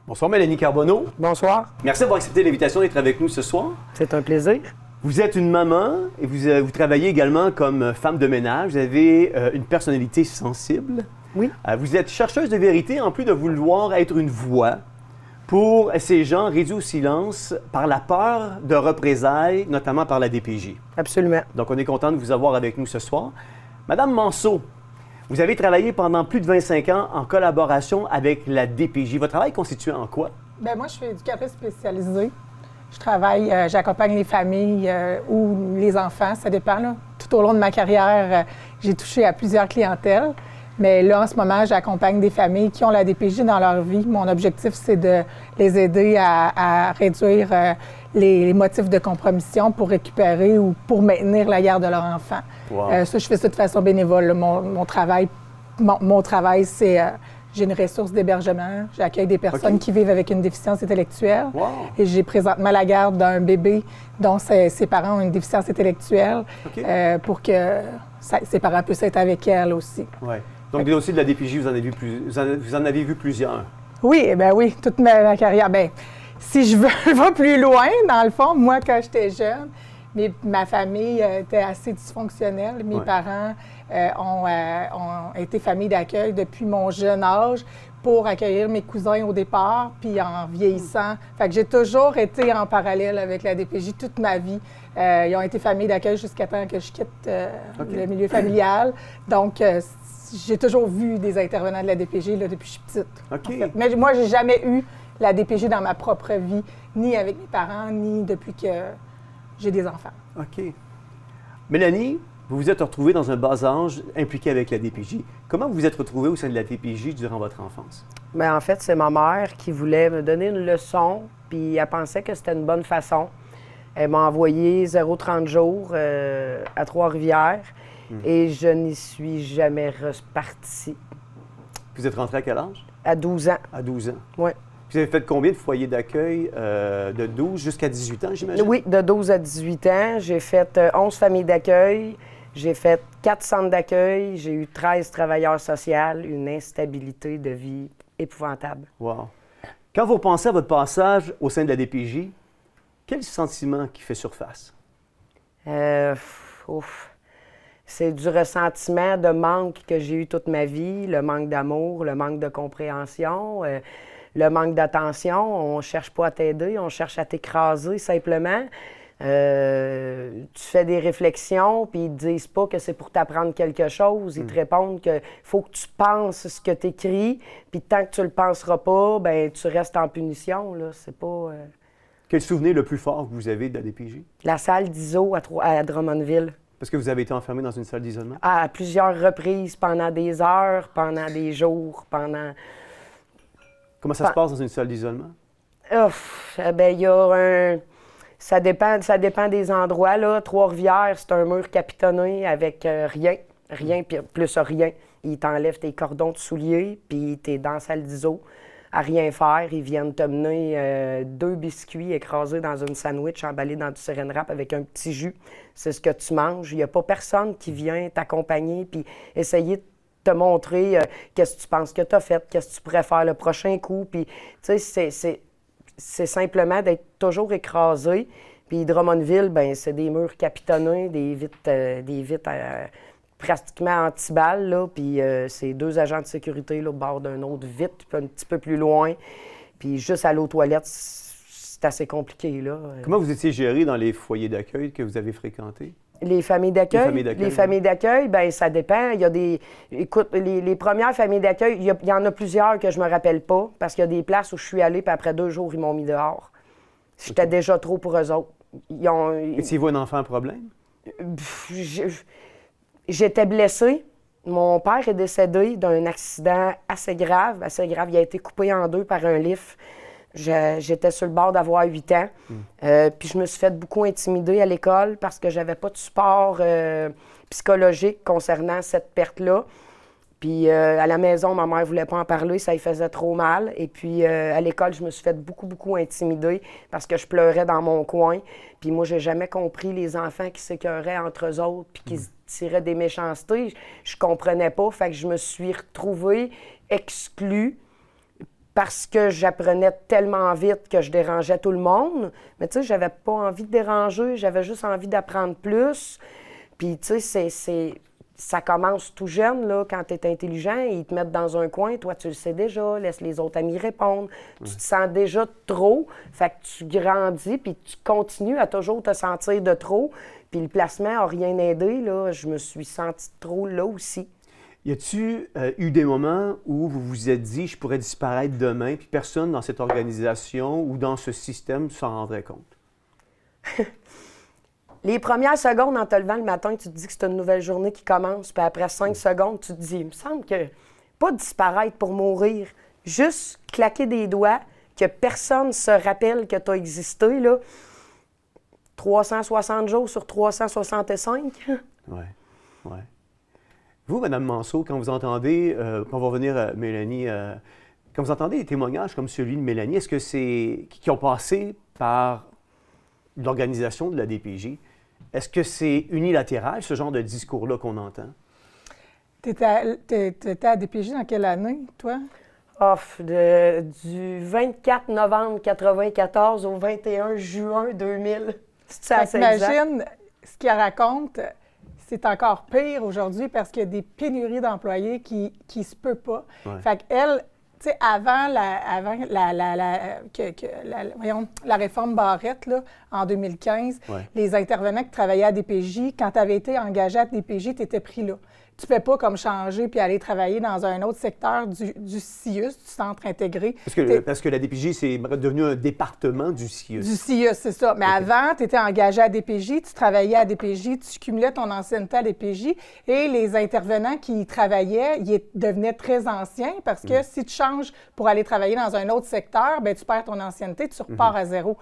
Bonsoir Mélanie Carbonneau. Bonsoir. Merci d'avoir accepté l'invitation d'être avec nous ce soir. C'est un plaisir. Vous êtes une maman et vous travaillez également comme femme de ménage. Vous avez une personnalité sensible. Oui. Vous êtes chercheuse de vérité en plus de vouloir être une voix pour ces gens réduits au silence par la peur de représailles, notamment par la DPJ. Absolument. Donc on est content de vous avoir avec nous ce soir. Madame Manceau, vous avez travaillé pendant plus de 25 ans en collaboration avec la DPJ. Votre travail consistait en quoi? Bien, moi, je suis éducatrice spécialisée. Je travaille, j'accompagne les familles ou les enfants, ça dépend. Là. Tout au long de ma carrière, j'ai touché à plusieurs clientèles. Mais là, en ce moment, j'accompagne des familles qui ont la DPJ dans leur vie. Mon objectif, c'est de les aider à réduire les motifs de compromission pour récupérer ou pour maintenir la garde de leur enfant. Wow. Ça, je fais ça de façon bénévole. Mon travail, c'est... j'ai une ressource d'hébergement. J'accueille des personnes qui vivent avec une déficience intellectuelle. Wow. Et j'ai présentement la garde d'un bébé dont ses parents ont une déficience intellectuelle pour que ses parents puissent être avec elle aussi. Ouais. Donc, des dossiers de la DPJ, vous en avez vu plusieurs. Oui, bien oui, toute ma carrière. Bien, si je vais plus loin, dans le fond, moi, quand j'étais jeune, ma famille était assez dysfonctionnelle. Mes parents ont été famille d'accueil depuis mon jeune âge pour accueillir mes cousins au départ, puis en vieillissant. Fait que j'ai toujours été en parallèle avec la DPJ toute ma vie. Ils ont été famille d'accueil jusqu'à temps que je quitte le milieu familial. Donc, j'ai toujours vu des intervenants de la DPJ là, depuis que je suis petite. OK. En fait. Mais moi, j'ai jamais eu la DPJ dans ma propre vie, ni avec mes parents, ni depuis que j'ai des enfants. OK. Mélanie, vous vous êtes retrouvée dans un bas âge impliquée avec la DPJ. Comment vous vous êtes retrouvée au sein de la DPJ durant votre enfance? Bien, en fait, c'est ma mère qui voulait me donner une leçon, puis elle pensait que c'était une bonne façon. Elle m'a envoyé 0,30 jours à Trois-Rivières et je n'y suis jamais repartie. Vous êtes rentrée à quel âge? À 12 ans. À 12 ans. Oui. Vous avez fait combien de foyers d'accueil de 12 jusqu'à 18 ans, j'imagine? Oui, de 12 à 18 ans. J'ai fait 11 familles d'accueil. J'ai fait 4 centres d'accueil. J'ai eu 13 travailleurs sociaux. Une instabilité de vie épouvantable. Wow. Quand vous pensez à votre passage au sein de la DPJ, quel sentiment qui fait surface? C'est du ressentiment de manque que j'ai eu toute ma vie, le manque d'amour, le manque de compréhension, le manque d'attention. On ne cherche pas à t'aider, on cherche à t'écraser simplement. Tu fais des réflexions, puis ils te disent pas que c'est pour t'apprendre quelque chose. Ils te répondent qu'il faut que tu penses ce que tu écris, puis tant que tu le penseras pas, ben tu restes en punition. Là. C'est pas... Quel souvenir le plus fort que vous avez de la DPJ? La salle d'ISO à Drummondville. Parce que vous avez été enfermé dans une salle d'isolement? À plusieurs reprises, pendant des heures, pendant des jours, pendant... Comment ça se passe dans une salle d'isolement? Bien, il y a un... Ça dépend des endroits, là. Trois-Rivières, c'est un mur capitonné avec rien, plus rien. Ils t'enlèvent tes cordons de souliers, puis t'es dans la salle d'ISO à rien faire. Ils viennent te mener 2 biscuits écrasés dans une sandwich emballé dans du saran wrap avec un petit jus. C'est ce que tu manges. Il n'y a pas personne qui vient t'accompagner puis essayer de te montrer qu'est-ce que tu penses que tu as fait, qu'est-ce que tu pourrais faire le prochain coup. Puis, tu sais, c'est simplement d'être toujours écrasé. Puis Drummondville, bien, c'est des murs capitonnés, des vitres pratiquement anti-balles, là, puis c'est 2 agents de sécurité là, au bord d'un autre vitre, puis un petit peu plus loin. Puis juste à l'eau toilette, c'est assez compliqué, là. Comment vous étiez géré dans les foyers d'accueil que vous avez fréquentés? Les familles d'accueil? Les familles d'accueil, bien, ça dépend. Il y a des... Écoute, les premières familles d'accueil, il y en a plusieurs que je me rappelle pas, parce qu'il y a des places où je suis allée, puis après 2 jours, ils m'ont mis dehors. J'étais déjà trop pour eux autres. Étiez-vous un enfant à problème? J'étais blessée. Mon père est décédé d'un accident assez grave. Il a été coupé en 2 par un lift. J'étais sur le bord d'avoir 8 ans. Puis je me suis fait beaucoup intimider à l'école parce que j'avais pas de support psychologique concernant cette perte-là. Puis à la maison, ma mère ne voulait pas en parler, ça lui faisait trop mal. Et puis à l'école, je me suis fait beaucoup intimider parce que je pleurais dans mon coin. Puis moi, j'ai jamais compris les enfants qui s'écœuraient entre eux autres puis qui se tiraient des méchancetés. Je comprenais pas, fait que je me suis retrouvée exclue parce que j'apprenais tellement vite que je dérangeais tout le monde. Mais tu sais, j'avais pas envie de déranger, j'avais juste envie d'apprendre plus. Puis tu sais, ça commence tout jeune, là, quand tu es intelligent, ils te mettent dans un coin, toi tu le sais déjà, laisse les autres amis répondre. Tu te sens déjà trop, fait que tu grandis, puis tu continues à toujours te sentir de trop. Puis le placement n'a rien aidé, là, je me suis sentie de trop là aussi. Y a-tu eu des moments où vous vous êtes dit « je pourrais disparaître demain », puis personne dans cette organisation ou dans ce système s'en rendrait compte? Les premières secondes en te levant le matin, tu te dis que c'est une nouvelle journée qui commence, puis après 5 secondes, tu te dis, il me semble que pas disparaître pour mourir, juste claquer des doigts, que personne ne se rappelle que tu as existé, là, 360 jours sur 365. Oui, oui. Vous, Mme Manceau, quand vous entendez, quand on va revenir Mélanie, quand vous entendez des témoignages comme celui de Mélanie, est-ce que c'est qui ont passé par l'organisation de la DPJ, est-ce que c'est unilatéral, ce genre de discours-là qu'on entend? Tu étais à DPJ dans quelle année, toi? Du 24 novembre 1994 au 21 juin 2000. C'est assez exact. Imagine, ce qu'elle raconte, c'est encore pire aujourd'hui parce qu'il y a des pénuries d'employés qui se peut pas. Ouais. Fait qu'elle, tu sais, avant la réforme Barrette, là, en 2015, ouais. les intervenants qui travaillaient à DPJ, quand tu avais été engagé à DPJ, tu étais pris là. Tu ne fais pas comme changer puis aller travailler dans un autre secteur du CIUS, du Centre intégré. Parce que la DPJ, c'est devenu un département du CIUS. Du CIUS, c'est ça. Mais avant, tu étais engagé à DPJ, tu travaillais à DPJ, tu cumulais ton ancienneté à DPJ et les intervenants qui y travaillaient, ils devenaient très anciens parce que si tu changes pour aller travailler dans un autre secteur, bien, tu perds ton ancienneté, tu repars à zéro.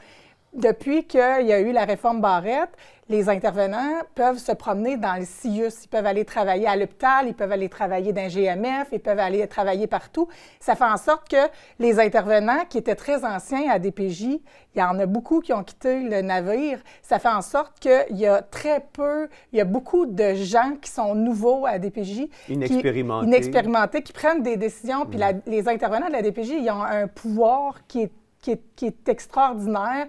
Depuis qu'il y a eu la réforme Barrette, les intervenants peuvent se promener dans le CIUS. Ils peuvent aller travailler à l'hôpital, ils peuvent aller travailler dans le GMF, ils peuvent aller travailler partout. Ça fait en sorte que les intervenants qui étaient très anciens à DPJ, il y en a beaucoup qui ont quitté le navire. Ça fait en sorte qu'il y a il y a beaucoup de gens qui sont nouveaux à DPJ. Inexpérimentés, qui prennent des décisions. Puis les intervenants de la DPJ, ils ont un pouvoir qui est extraordinaire.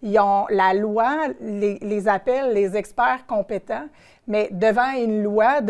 Ils ont la loi, les appelle les experts compétents, mais devant une loi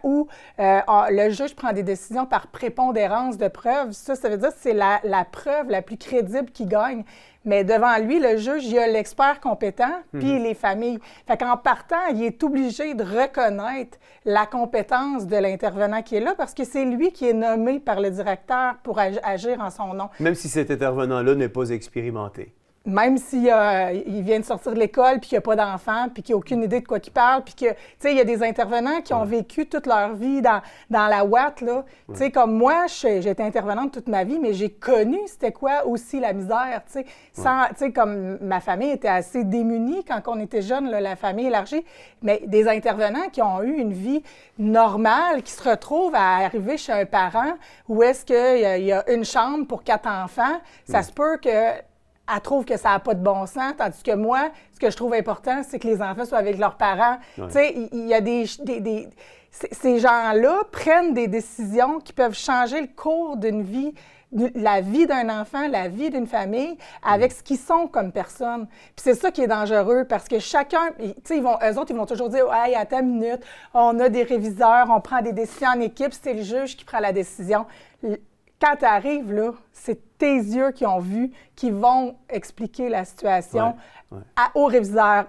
où le juge prend des décisions par prépondérance de preuves, ça veut dire que c'est la preuve la plus crédible qui gagne. Mais devant lui, le juge, il y a l'expert compétent, puis les familles. Fait qu'en partant, il est obligé de reconnaître la compétence de l'intervenant qui est là parce que c'est lui qui est nommé par le directeur pour agir en son nom. Même si cet intervenant-là n'est pas expérimenté. Même s'il vient de sortir de l'école, puis qu'il n'y a pas d'enfant, puis qu'il n'a aucune idée de quoi il parle, puis que, tu sais, il y a des intervenants qui ont vécu toute leur vie dans la ouate, là. Tu sais, comme moi, j'ai été intervenante toute ma vie, mais j'ai connu c'était quoi aussi la misère, tu sais. Tu sais, comme ma famille était assez démunie quand on était jeune, là, la famille élargie, mais des intervenants qui ont eu une vie normale, qui se retrouvent à arriver chez un parent où est-ce qu'il y a une chambre pour 4 enfants, ça se peut que elle trouve que ça n'a pas de bon sens, tandis que moi, ce que je trouve important, c'est que les enfants soient avec leurs parents. Ouais. Tu sais, il y a ces gens-là prennent des décisions qui peuvent changer le cours d'une vie, la vie d'un enfant, la vie d'une famille, avec ce qu'ils sont comme personnes. Puis c'est ça qui est dangereux, parce que chacun, tu sais, eux autres, ils vont toujours dire « Hey, attends une minute, on a des réviseurs, on prend des décisions en équipe, c'est le juge qui prend la décision. » Quand tu arrives, là, c'est tes yeux qui ont vu, qui vont expliquer la situation aux réviseurs.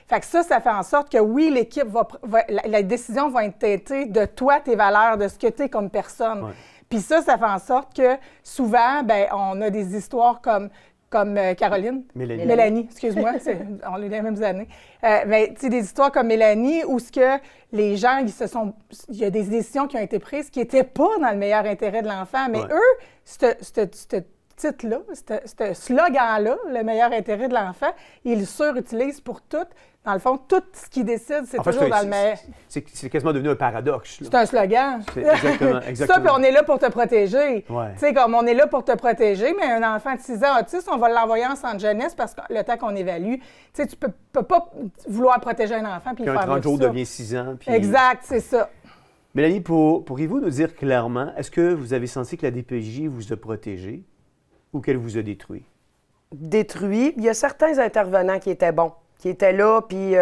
Fait que ça fait en sorte que oui, l'équipe la décision va être teintée de toi, tes valeurs, de ce que tu es comme personne. Ouais. Puis ça fait en sorte que souvent, bien, on a des histoires comme Caroline. Mélanie, excuse-moi, on a les mêmes années. Mais tu sais, des histoires comme Mélanie où ce que les gens, il y a des décisions qui ont été prises qui n'étaient pas dans le meilleur intérêt de l'enfant. Mais eux, ce titre-là, ce slogan-là, le meilleur intérêt de l'enfant, ils le surutilisent pour tout. Dans le fond, tout ce qu'ils décident, c'est toujours dans le meilleur. C'est quasiment devenu un paradoxe. Là. C'est un slogan. Exactement. Ça, puis on est là pour te protéger. Ouais. Tu sais, comme on est là pour te protéger, mais un enfant de 6 ans autiste, on va l'envoyer en centre jeunesse parce que le temps qu'on évalue, tu sais, tu peux pas vouloir protéger un enfant puis le faire 30 jours devient 6 ans. Puis... Exact, c'est ça. Mélanie, pourriez-vous nous dire clairement, est-ce que vous avez senti que la DPJ vous a protégé ou qu'elle vous a détruit? Détruit. Il y a certains intervenants qui étaient bons, qui étaient là, puis,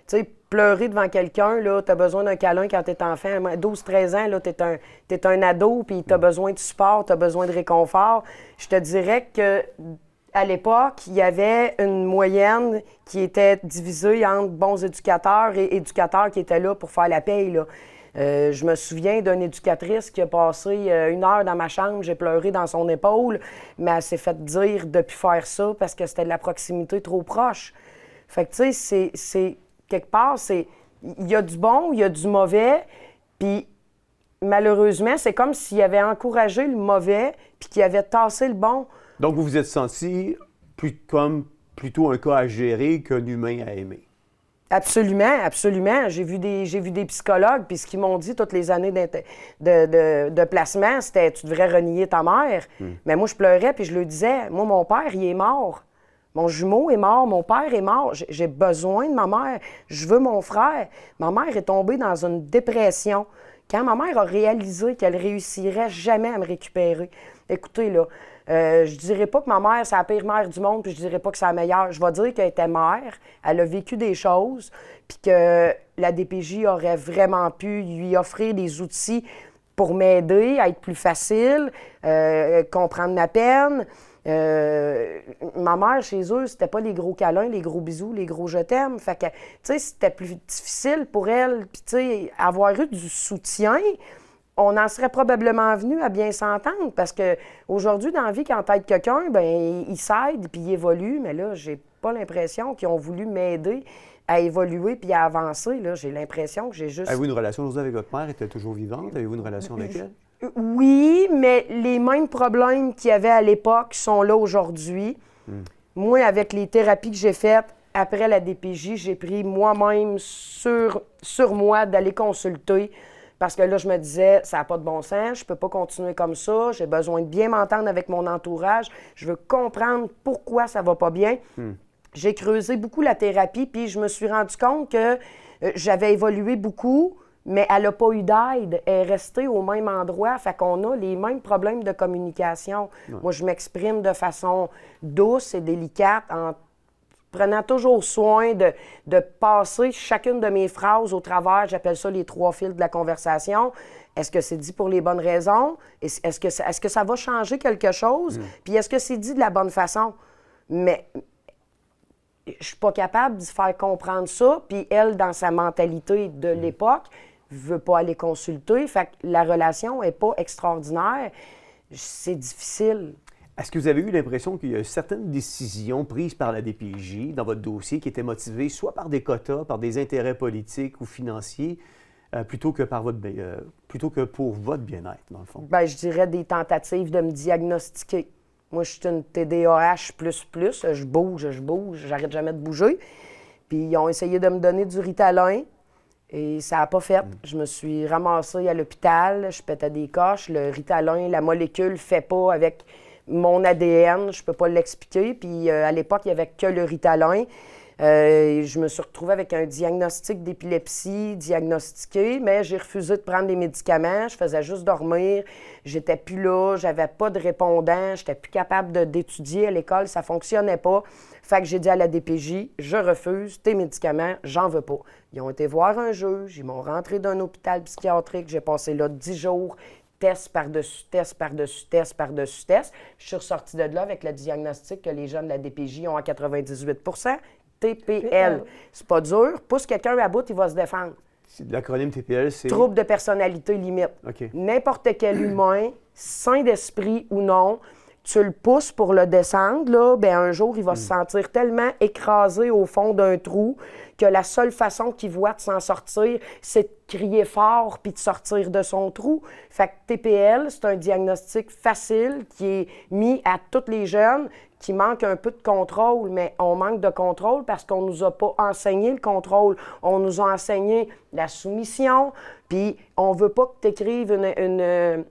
tu sais, pleurer devant quelqu'un, là, t'as besoin d'un câlin quand t'es enfant. 12-13 ans, là, t'es un ado, puis t'as besoin de support, t'as besoin de réconfort. Je te dirais que à l'époque, il y avait une moyenne qui était divisée entre bons éducateurs et éducateurs qui étaient là pour faire la paye, là. Je me souviens d'une éducatrice qui a passé 1 heure dans ma chambre, j'ai pleuré dans son épaule, mais elle s'est fait dire de ne plus faire ça parce que c'était de la proximité trop proche. Fait que, tu sais, c'est quelque part, il y a du bon, il y a du mauvais, puis malheureusement, c'est comme s'il avait encouragé le mauvais puis qu'il avait tassé le bon. Donc, vous vous êtes senti comme plutôt un cas à gérer qu'un humain à aimer? Absolument, absolument. J'ai vu des psychologues, puis ce qu'ils m'ont dit toutes les années de placement, c'était « tu devrais renier ta mère ». Mais moi, je pleurais, puis je lui disais « moi, mon père, il est mort. Mon jumeau est mort, mon père est mort. J'ai besoin de ma mère. Je veux mon frère. » Ma mère est tombée dans une dépression. Quand ma mère a réalisé qu'elle réussirait jamais à me récupérer, écoutez, là, je dirais pas que ma mère, c'est la pire mère du monde, puis je dirais pas que c'est la meilleure. Je vais dire qu'elle était mère, elle a vécu des choses, puis que la DPJ aurait vraiment pu lui offrir des outils pour m'aider à être plus facile, comprendre ma peine. Ma mère, chez eux, c'était pas les gros câlins, les gros bisous, les gros je t'aime. Fait que, tu sais, c'était plus difficile pour elle. Puis, tu sais, avoir eu du soutien, on en serait probablement venu à bien s'entendre parce qu'aujourd'hui, dans la vie, quand t'aides quelqu'un, bien, il s'aide puis il évolue. Mais là, j'ai pas l'impression qu'ils ont voulu m'aider à évoluer puis à avancer. Là, j'ai l'impression que j'ai juste... Avez-vous une relation aujourd'hui avec votre mère? Est-elle toujours vivante? Avez-vous une relation avec elle? Oui, mais les mêmes problèmes qu'il y avait à l'époque sont là aujourd'hui. Moi, avec les thérapies que j'ai faites après la DPJ, j'ai pris moi-même sur moi d'aller consulter. Parce que là, je me disais, ça n'a pas de bon sens, je peux pas continuer comme ça, j'ai besoin de bien m'entendre avec mon entourage, je veux comprendre pourquoi ça va pas bien. J'ai creusé beaucoup la thérapie, puis je me suis rendu compte que j'avais évolué beaucoup, mais elle n'a pas eu d'aide, elle est restée au même endroit, fait qu'on a les mêmes problèmes de communication. Ouais. Moi, je m'exprime de façon douce et délicate en prenant toujours soin de passer chacune de mes phrases au travers, j'appelle ça les 3 fils de la conversation. Est-ce que c'est dit pour les bonnes raisons? Est-ce que ça va changer quelque chose? Puis est-ce que c'est dit de la bonne façon? Mais je suis pas capable de faire comprendre ça. Puis elle, dans sa mentalité de l'époque, veut pas aller consulter. Fait que la relation est pas extraordinaire. C'est difficile. Est-ce que vous avez eu l'impression qu'il y a certaines décisions prises par la DPJ dans votre dossier qui étaient motivées soit par des quotas, par des intérêts politiques ou financiers, plutôt que pour votre bien-être, dans le fond? Bien, je dirais des tentatives de me diagnostiquer. Moi, je suis une TDAH++, je bouge, j'arrête jamais de bouger. Puis ils ont essayé de me donner du Ritalin et ça n'a pas fait. Je me suis ramassée à l'hôpital, je pétais des coches. Le Ritalin, la molécule ne fait pas avec mon ADN, je peux pas l'expliquer. Puis à l'époque, il n'y avait que le Ritalin. Je me suis retrouvée avec un diagnostic d'épilepsie diagnostiqué, mais j'ai refusé de prendre des médicaments. Je faisais juste dormir. J'étais plus là, j'avais pas de répondant, j'étais plus capable d'étudier à l'école, ça fonctionnait pas. Fait que j'ai dit à la DPJ, je refuse tes médicaments, j'en veux pas. Ils ont été voir un juge, ils m'ont rentré d'un hôpital psychiatrique, j'ai passé là 10 jours. Test par-dessus test, par-dessus test, par-dessus test. Je suis ressortie de là avec le diagnostic que les jeunes de la DPJ ont à 98 TPL. C'est pas dur. Pousse quelqu'un à bout, il va se défendre. L'acronyme TPL, c'est... Trouble de personnalité limite. Okay. N'importe quel humain, sain d'esprit ou non, tu le pousses pour le descendre, là, bien, un jour, il va se sentir tellement écrasé au fond d'un trou que la seule façon qu'il voit de s'en sortir, c'est de crier fort puis de sortir de son trou. Fait que TPL, c'est un diagnostic facile qui est mis à tous les jeunes qui manquent un peu de contrôle, mais on manque de contrôle parce qu'on nous a pas enseigné le contrôle. On nous a enseigné la soumission, puis on veut pas que tu écrives une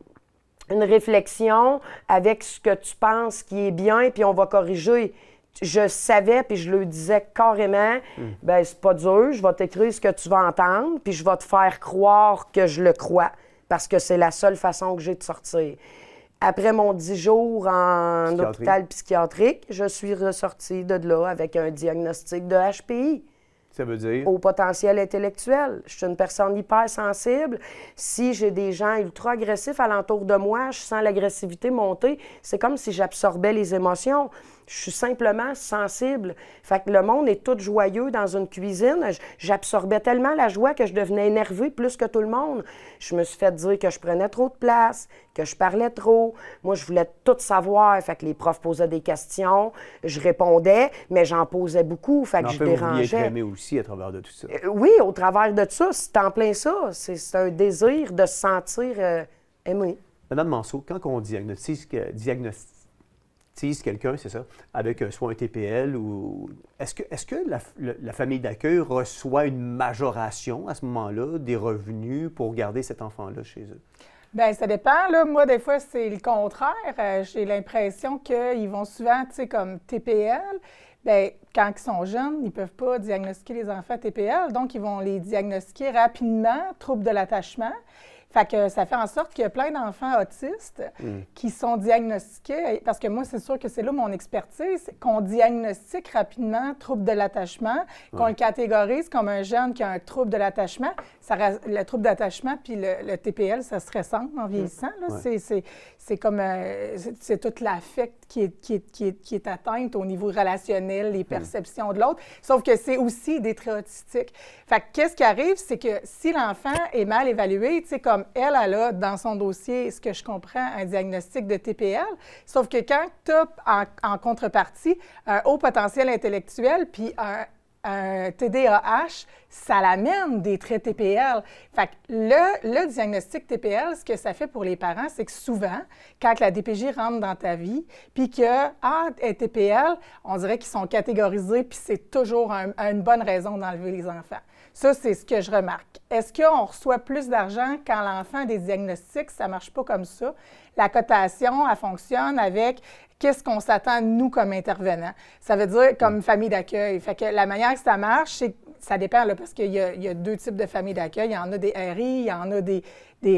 réflexion avec ce que tu penses qui est bien, puis on va corriger. je savais, puis je le disais carrément, ben c'est pas dur, je vais t'écrire ce que tu vas entendre, puis je vais te faire croire que je le crois, parce que c'est la seule façon que j'ai de sortir. Après mon 10 jours en hôpital psychiatrique, je suis ressortie de là avec un diagnostic de HPI. Ça veut dire? Au potentiel intellectuel. Je suis une personne hypersensible. Si j'ai des gens ultra agressifs alentour de moi, je sens l'agressivité monter. C'est comme si j'absorbais les émotions. Je suis simplement sensible. Fait que le monde est tout joyeux dans une cuisine. J'absorbais tellement la joie que je devenais énervée plus que tout le monde. Je me suis fait dire que je prenais trop de place, que je parlais trop. Moi, je voulais tout savoir. Fait que les profs posaient des questions, je répondais, mais j'en posais beaucoup. Fait que je dérangeais. Vous vouliez être aimé aussi à travers de tout ça. Oui, au travers de ça, c'est en plein ça. C'est un désir de se sentir aimé. Madame Manceau, quand on diagnostique quelqu'un, c'est ça, avec soit un TPL ou... Est-ce que la famille d'accueil reçoit une majoration à ce moment-là des revenus pour garder cet enfant-là chez eux? Bien, ça dépend. Là. Moi, des fois, c'est le contraire. J'ai l'impression qu'ils vont souvent, tu sais, comme TPL. Bien, quand ils sont jeunes, ils ne peuvent pas diagnostiquer les enfants TPL. Donc, ils vont les diagnostiquer rapidement, troubles de l'attachement. Fait que ça fait en sorte qu'il y a plein d'enfants autistes qui sont diagnostiqués, parce que moi, c'est sûr que c'est là mon expertise, qu'on diagnostique rapidement trouble de l'attachement, qu'on le catégorise comme un jeune qui a un trouble de l'attachement. Le trouble d'attachement puis le TPL, ça se ressemble en vieillissant. Là. C'est comme c'est toute l'affect qui est atteinte au niveau relationnel, les perceptions de l'autre, sauf que c'est aussi des traits autistiques. Fait que qu'est-ce qui arrive, c'est que si l'enfant est mal évalué, tu sais, comme elle a dans son dossier, ce que je comprends, un diagnostic de TPL, sauf que quand tu as en contrepartie un haut potentiel intellectuel puis un TDAH, ça l'amène des traits TPL. Fait que le diagnostic TPL, ce que ça fait pour les parents, c'est que souvent, quand la DPJ rentre dans ta vie, puis que, TPL, on dirait qu'ils sont catégorisés, puis c'est toujours une bonne raison d'enlever les enfants. Ça, c'est ce que je remarque. Est-ce qu'on reçoit plus d'argent quand l'enfant a des diagnostics? Ça ne marche pas comme ça. La cotation, elle fonctionne avec qu'est-ce qu'on s'attend, nous, comme intervenants. Ça veut dire comme famille d'accueil. Fait que la manière que ça marche, c'est ça dépend, là, parce qu'il y a deux types de familles d'accueil. Il y en a des RI, il y en a des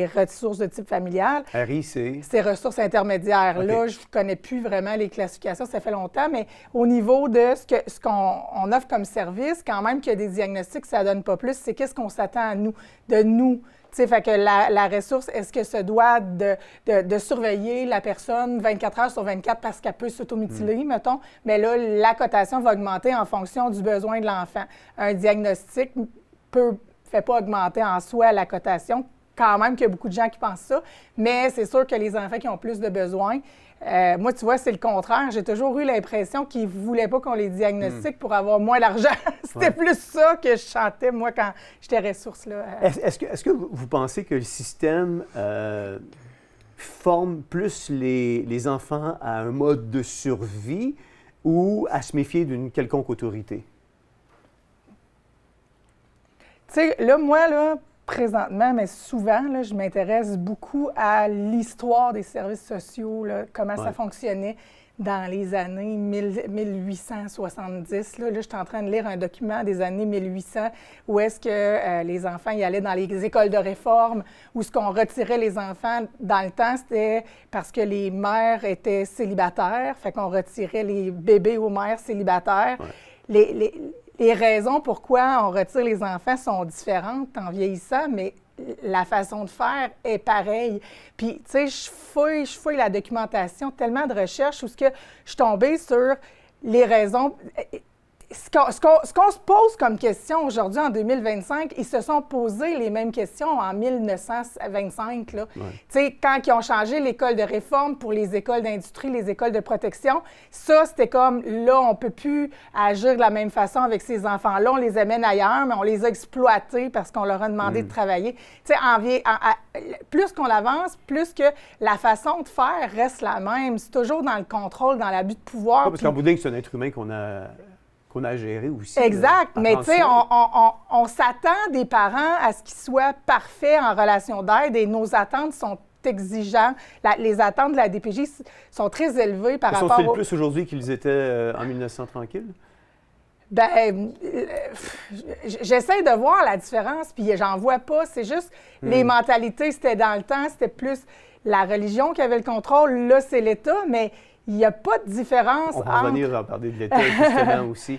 ressources de type familial. RI, c'est? C'est ressources intermédiaires. Okay. Là, je ne connais plus vraiment les classifications, ça fait longtemps, mais au niveau de ce qu'on offre comme service, quand même qu'il y a des diagnostics, ça ne donne pas plus, c'est qu'est-ce qu'on s'attend à nous, de nous. T'sais, fait que la ressource, est-ce que se doit de surveiller la personne 24 heures sur 24 parce qu'elle peut s'automutiler, mettons? Mais là, la cotation va augmenter en fonction du besoin de l'enfant. Un diagnostic ne fait pas augmenter en soi la cotation, quand même qu'il y a beaucoup de gens qui pensent ça, mais c'est sûr que les enfants qui ont plus de besoins, moi, tu vois, c'est le contraire. J'ai toujours eu l'impression qu'ils ne voulaient pas qu'on les diagnostique pour avoir moins d'argent. C'était plus ça que je chantais, moi, quand j'étais ressource. Là. Est-ce que vous pensez que le système forme plus les enfants à un mode de survie ou à se méfier d'une quelconque autorité? Tu sais, là, moi, là, présentement, mais souvent, là, je m'intéresse beaucoup à l'histoire des services sociaux, là, comment ça fonctionnait dans les années 1870. Là, je suis en train de lire un document des années 1800 où est-ce que les enfants y allaient dans les écoles de réforme, où ce qu'on retirait les enfants dans le temps, c'était parce que les mères étaient célibataires, fait qu'on retirait les bébés aux mères célibataires. Ouais. Les raisons pourquoi on retire les enfants sont différentes en vieillissant, mais la façon de faire est pareille. Puis, tu sais, je fouille la documentation, tellement de recherches où je suis tombée sur les raisons. Ce qu'on se pose comme question aujourd'hui, en 2025, ils se sont posés les mêmes questions en 1925. Là. Ouais. Tu sais, quand ils ont changé l'école de réforme pour les écoles d'industrie, les écoles de protection, ça, c'était comme, là, on ne peut plus agir de la même façon avec ces enfants-là. On les amène ailleurs, mais on les a exploités parce qu'on leur a demandé de travailler. Tu sais, plus qu'on avance, plus que la façon de faire reste la même. C'est toujours dans le contrôle, dans l'abus de pouvoir. Parce qu'en bout de ligne, c'est un être humain qu'on a géré aussi. Exact. Mais tu sais, on s'attend des parents à ce qu'ils soient parfaits en relation d'aide et nos attentes sont exigeant. Les attentes de la DPJ sont très élevées par rapport Sont-ils plus aujourd'hui qu'ils étaient en 1900 tranquille? Ben, j'essaie de voir la différence, puis j'en vois pas. C'est juste les mentalités, c'était dans le temps, c'était plus la religion qui avait le contrôle. Là, c'est l'État, mais il n'y a pas de différence. On va revenir à parler de l'État, justement, aussi.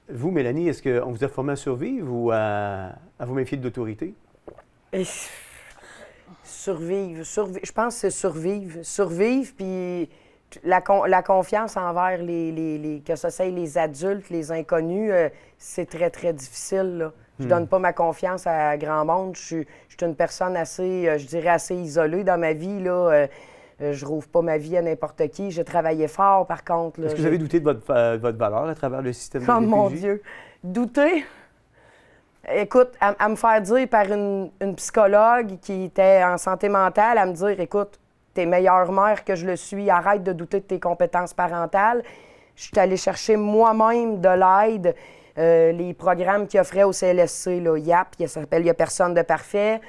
Vous, Mélanie, est-ce qu'on vous a formé à survivre ou à vous méfier de l'autorité? Survivre. Je pense que c'est survivre. Survivre, puis la confiance envers que ce soit les adultes, les inconnus, c'est très, très difficile, là. Je donne pas ma confiance à grand monde. Je suis une personne assez, je dirais, assez isolée dans ma vie, là. Je rouvre pas ma vie à n'importe qui. J'ai travaillé fort, par contre. Est-ce que vous avez douté de votre valeur à travers le système de Oh DPJ? mon Dieu! Douter? Écoute, à me faire dire par une psychologue qui était en santé mentale, à me dire, écoute, t'es meilleure mère que je le suis, arrête de douter de tes compétences parentales. Je suis allée chercher moi-même de l'aide, les programmes qu'ils offraient au CLSC, là, YAP, ça s'appelle « Y a personne de parfait »,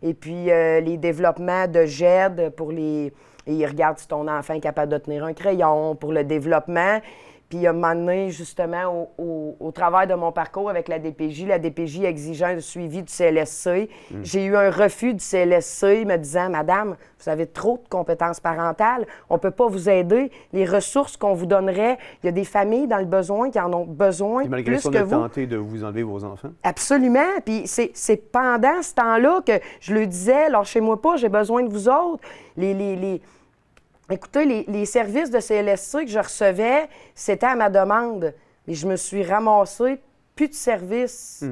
et puis les développements de GED pour les... Et ils regardent si ton enfant est capable de tenir un crayon pour le développement. Puis à un moment donné, justement, au travers de mon parcours avec la DPJ exigeant un suivi du CLSC. J'ai eu un refus du CLSC me disant « Madame, vous avez trop de compétences parentales, on ne peut pas vous aider. Les ressources qu'on vous donnerait, il y a des familles dans le besoin qui en ont besoin plus que vous. » Malgré ça, on a tenté de vous enlever vos enfants? Absolument. Puis c'est pendant ce temps-là que je lui disais « Lâchez-moi pas, j'ai besoin de vous autres. » Écoutez, les services de CLSC que je recevais, c'était à ma demande. Mais je me suis ramassée, plus de services.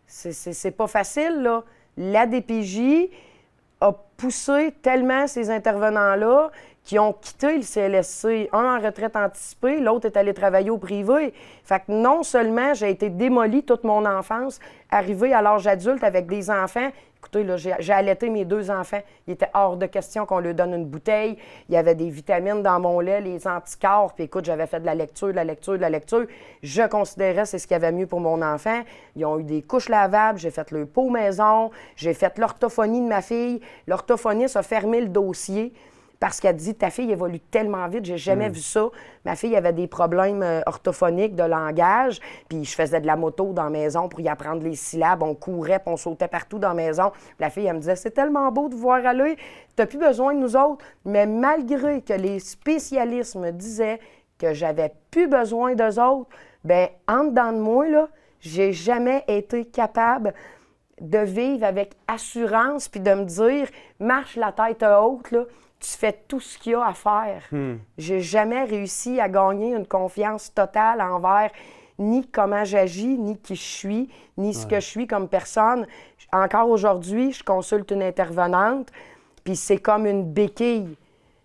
C'est pas facile, là. La DPJ a poussé tellement ces intervenants-là qui ont quitté le CLSC. Un en retraite anticipée, l'autre est allé travailler au privé. Fait que non seulement j'ai été démolie toute mon enfance, arrivée à l'âge adulte avec des enfants. Écoutez, là, j'ai allaité mes 2 enfants. Il était hors de question qu'on leur donne une bouteille. Il y avait des vitamines dans mon lait, les anticorps. Puis écoute, j'avais fait de la lecture. Je considérais que c'est ce qu'il y avait mieux pour mon enfant. Ils ont eu des couches lavables. J'ai fait le pot maison. J'ai fait l'orthophonie de ma fille. L'orthophoniste a fermé le dossier parce qu'elle dit « Ta fille évolue tellement vite, j'ai jamais vu ça. » Ma fille avait des problèmes orthophoniques de langage, puis je faisais de la moto dans la maison pour y apprendre les syllabes. On courait, puis on sautait partout dans la maison. La fille, elle me disait « C'est tellement beau de vous voir aller, t'as plus besoin de nous autres. » Mais malgré que les spécialistes me disaient que j'avais plus besoin d'eux autres, bien, en dedans de moi, là, j'ai jamais été capable de vivre avec assurance puis de me dire « Marche la tête haute, là. Tu fais tout ce qu'il y a à faire. » J'ai jamais réussi à gagner une confiance totale envers ni comment j'agis, ni qui je suis, ni ce que je suis comme personne. Encore aujourd'hui, je consulte une intervenante, puis c'est comme une béquille.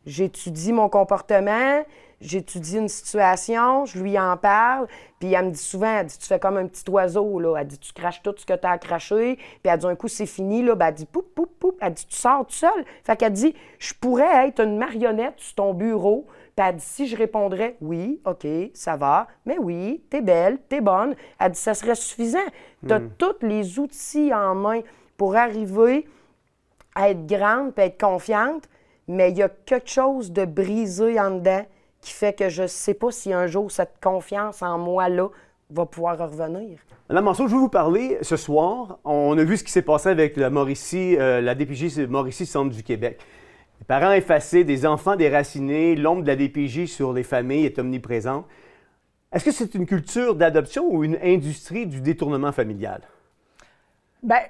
J'étudie mon comportement, j'étudie une situation, je lui en parle, puis elle me dit souvent, elle dit « Tu fais comme un petit oiseau, là. » Elle dit « Tu craches tout ce que tu as à cracher. » Puis elle dit « Un coup, c'est fini, là. » Ben, elle dit « Poup, poup, poup. » Elle dit « Tu sors tout seul. » Fait qu'elle dit « Je pourrais être une marionnette sur ton bureau. » Puis elle dit « Si je répondrais, oui, OK, ça va, mais oui, t'es belle, t'es bonne. » Elle dit « Ça serait suffisant. Tu as tous les outils en main pour arriver à être grande puis être confiante, mais il y a quelque chose de brisé en dedans qui fait que je ne sais pas si un jour cette confiance en moi-là va pouvoir revenir. Madame Manceau, je veux vous parler ce soir. On a vu ce qui s'est passé avec la Mauricie, la DPJ Mauricie Centre du Québec. Des parents effacés, des enfants déracinés, l'ombre de la DPJ sur les familles est omniprésente. Est-ce que c'est une culture d'adoption ou une industrie du détournement familial? Bien,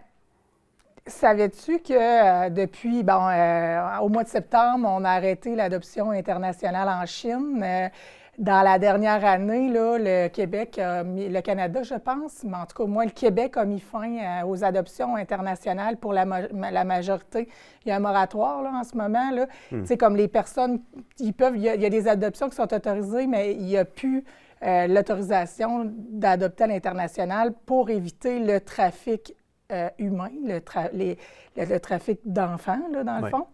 savais-tu que depuis, au mois de septembre, on a arrêté l'adoption internationale en Chine? Dans la dernière année, là, le Québec, le Canada, je pense, mais en tout cas, au moins, le Québec a mis fin aux adoptions internationales pour la majorité. Il y a un moratoire là, en ce moment. Là. Tu sais, comme les personnes, il y a des adoptions qui sont autorisées, mais il n'y a plus l'autorisation d'adopter à l'international pour éviter le trafic humain, le trafic d'enfants, là, dans le fond.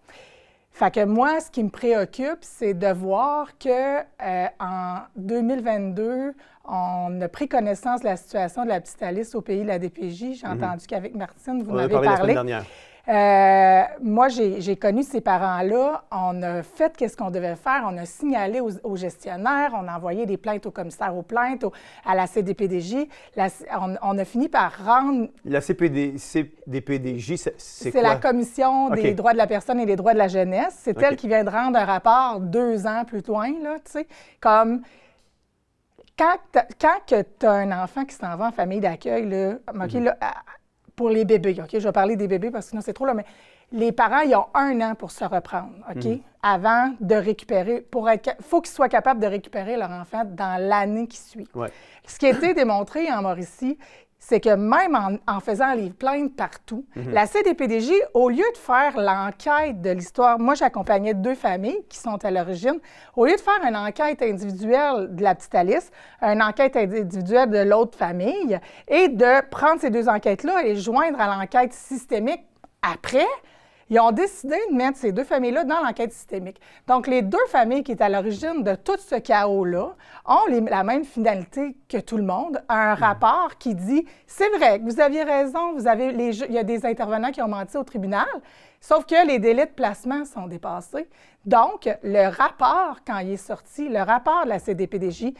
Fait que moi, ce qui me préoccupe, c'est de voir qu'en 2022, on a pris connaissance de la situation de la petite Alice au pays de la DPJ. J'ai entendu qu'avec Martine, vous m'avez parlé. La semaine dernière. Moi, j'ai connu ces parents-là. On a fait qu'est-ce qu'on devait faire. On a signalé aux gestionnaires. On a envoyé des plaintes au commissaire aux plaintes, à la CDPDJ. On a fini par rendre... La CDPDJ, c'est quoi? C'est la Commission des droits de la personne et des droits de la jeunesse. C'est elle qui vient de rendre un rapport 2 ans plus loin, là, tu sais, comme... Quand tu as un enfant qui s'en va en famille d'accueil, là, là, pour les bébés, OK? Je vais parler des bébés parce que sinon c'est trop, là, mais les parents, ils ont 1 an pour se reprendre, OK? Avant de récupérer, il faut qu'ils soient capables de récupérer leur enfant dans l'année qui suit. Ouais. Ce qui a été démontré en Mauricie, c'est que même en faisant les plaintes partout, la CDPDJ, au lieu de faire l'enquête de l'histoire, moi j'accompagnais 2 familles qui sont à l'origine, au lieu de faire une enquête individuelle de la petite Alice, une enquête individuelle de l'autre famille, et de prendre ces 2 enquêtes-là et les joindre à l'enquête systémique après, ils ont décidé de mettre ces 2 familles-là dans l'enquête systémique. Donc, les 2 familles qui étaient à l'origine de tout ce chaos-là ont la même finalité que tout le monde, un rapport qui dit « C'est vrai que vous aviez raison, il y a des intervenants qui ont menti au tribunal, sauf que les délais de placement sont dépassés. » Donc, le rapport, quand il est sorti, le rapport de la CDPDJ,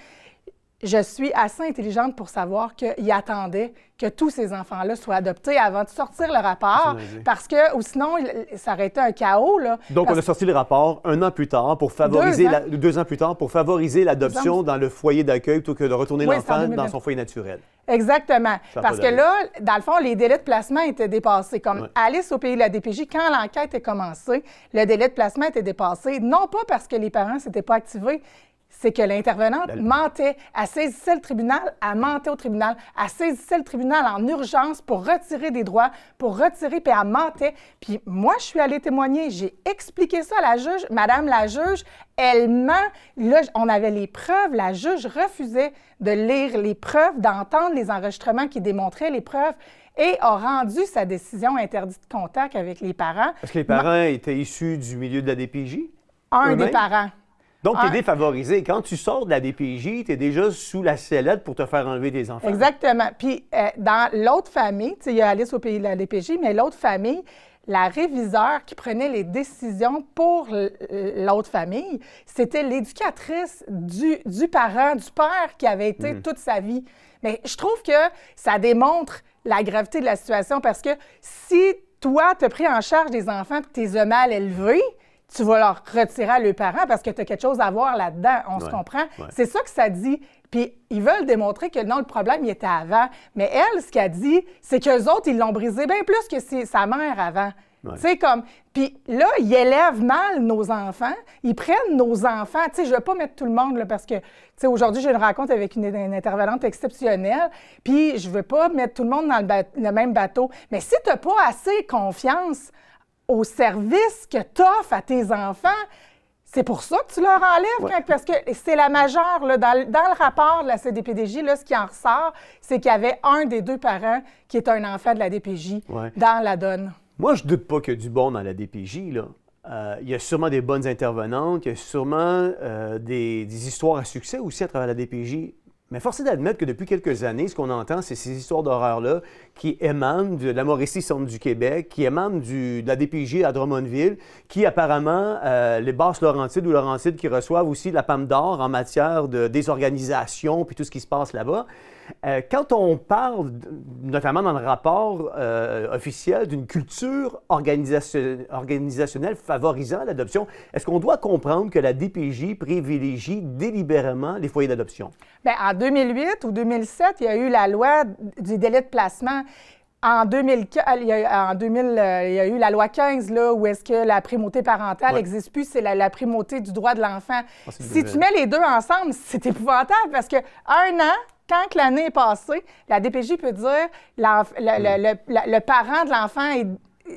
je suis assez intelligente pour savoir qu'il attendait que tous ces enfants-là soient adoptés avant de sortir le rapport, parce que, ou sinon, ça aurait été un chaos, là. Donc, on a sorti le rapport 1 an plus tard pour favoriser 2 ans plus tard pour favoriser l'adoption dans le foyer d'accueil plutôt que de retourner l'enfant dans son foyer naturel. Exactement. Parce que là, dans le fond, les délais de placement étaient dépassés. Comme Alice au pays de la DPJ, quand l'enquête a commencé, le délai de placement était dépassé, non pas parce que les parents ne s'étaient pas activés, c'est que l'intervenante mentait. Elle saisissait le tribunal, elle mentait au tribunal. Elle saisissait le tribunal en urgence pour retirer des droits, puis elle mentait. Puis moi, je suis allée témoigner, j'ai expliqué ça à la juge. Madame la juge, elle ment. Là, on avait les preuves. La juge refusait de lire les preuves, d'entendre les enregistrements qui démontraient les preuves et a rendu sa décision interdite de contact avec les parents. Est-ce que les parents étaient issus du milieu de la DPJ? Un des parents. Donc, tu es défavorisé. Quand tu sors de la DPJ, tu es déjà sous la sellette pour te faire enlever des enfants. Exactement. Puis, dans l'autre famille, tu sais, il y a Alice au pays de la DPJ, mais l'autre famille, la réviseure qui prenait les décisions pour l'autre famille, c'était l'éducatrice du parent, du père qui avait été toute sa vie. Mais je trouve que ça démontre la gravité de la situation parce que si toi, tu as pris en charge des enfants et que tu les as mal élevés, tu vas leur retirer à leurs parents parce que tu as quelque chose à voir là-dedans. On se comprend? Ouais. C'est ça que ça dit. Puis ils veulent démontrer que non, le problème, il était avant. Mais elle, ce qu'elle dit, c'est qu'eux autres, ils l'ont brisé bien plus que sa mère avant. Ouais. Tu sais, comme... Puis là, ils élèvent mal nos enfants. Ils prennent nos enfants. Tu sais, je ne vais pas mettre tout le monde, là, parce que, tu sais, aujourd'hui, j'ai une rencontre avec une intervenante exceptionnelle, puis je ne veux pas mettre tout le monde dans le même bateau. Mais si tu n'as pas assez confiance au service que tu offres à tes enfants, c'est pour ça que tu leur enlèves, parce que c'est la majeure. Là, dans le rapport de la CDPDJ, là, ce qui en ressort, c'est qu'il y avait un des 2 parents qui est un enfant de la DPJ dans la donne. Moi, je ne doute pas qu'il y a du bon dans la DPJ. Là. Il y a sûrement des bonnes intervenantes, il y a sûrement des histoires à succès aussi à travers la DPJ. Mais force est d'admettre que depuis quelques années, ce qu'on entend, c'est ces histoires d'horreur-là qui émanent de la Mauricie Centre du Québec, qui émanent de la DPJ à Drummondville, qui apparemment, les Basses-Laurentides ou Laurentides qui reçoivent aussi la Palme d'Or en matière de désorganisation puis tout ce qui se passe là-bas. Quand on parle, notamment dans le rapport officiel, d'une culture organisationnelle favorisant l'adoption, est-ce qu'on doit comprendre que la DPJ privilégie délibérément les foyers d'adoption? Bien, en 2008 ou 2007, il y a eu la loi du délai de placement. En 2000, il y a eu la loi 15, là, où est-ce que la primauté parentale n'existe plus, c'est la primauté du droit de l'enfant. Si tu mets les deux ensemble, c'est épouvantable parce que 1 an, quand l'année est passée, la DPJ peut dire le parent de l'enfant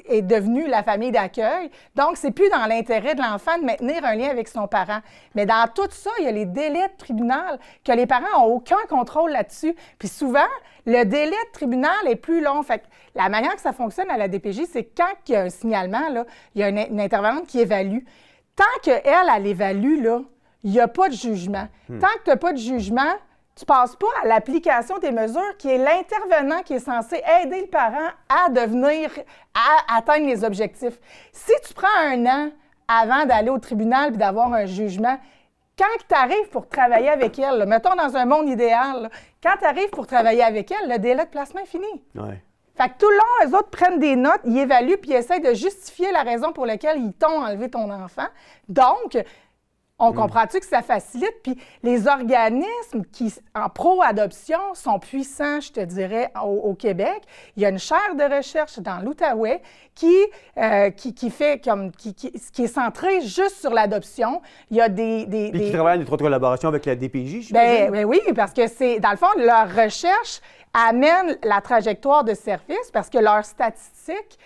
est devenu la famille d'accueil. Donc, c'est plus dans l'intérêt de l'enfant de maintenir un lien avec son parent. Mais dans tout ça, il y a les délais de tribunal, que les parents n'ont aucun contrôle là-dessus. Puis souvent, le délai de tribunal est plus long. Fait que la manière que ça fonctionne à la DPJ, c'est quand il y a un signalement, là, il y a une intervenante qui évalue. Tant qu'elle évalue, là, il n'y a pas de jugement. Tant que tu n'as pas de jugement, tu passes pas à l'application des mesures qui est l'intervenant qui est censé aider le parent à atteindre les objectifs. Si tu prends un an avant d'aller au tribunal et d'avoir un jugement, quand tu arrives pour travailler avec elle, là, mettons dans un monde idéal, là, quand tu arrives pour travailler avec elle, le délai de placement est fini. Ouais. Fait que tout le long, eux autres prennent des notes, ils évaluent puis ils essayent de justifier la raison pour laquelle ils t'ont enlevé ton enfant. Donc, on comprend-tu que ça facilite? Puis les organismes qui, en pro-adoption, sont puissants, je te dirais, au Québec. Il y a une chaire de recherche dans l'Outaouais qui est centrée juste sur l'adoption. Il y a Puis qui travaille en étroite collaboration avec la DPJ, j'imagine? Ben oui, parce que c'est, dans le fond, leur recherche amène la trajectoire de service parce que leurs statistiques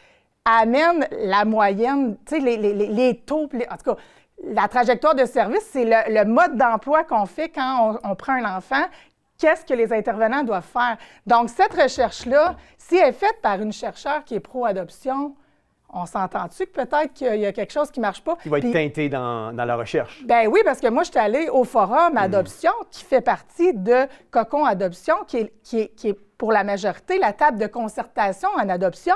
amènent la moyenne, tu sais, les taux, en tout cas, la trajectoire de service, c'est le mode d'emploi qu'on fait quand on prend un enfant. Qu'est-ce que les intervenants doivent faire? Donc, cette recherche-là, si elle est faite par une chercheure qui est pro-adoption, on s'entend-tu que peut-être qu'il y a quelque chose qui ne marche pas? Qui va être teinté dans la recherche. Ben oui, parce que moi, je suis allée au Forum Adoption, qui fait partie de Cocon Adoption, qui est pour la majorité la table de concertation en adoption.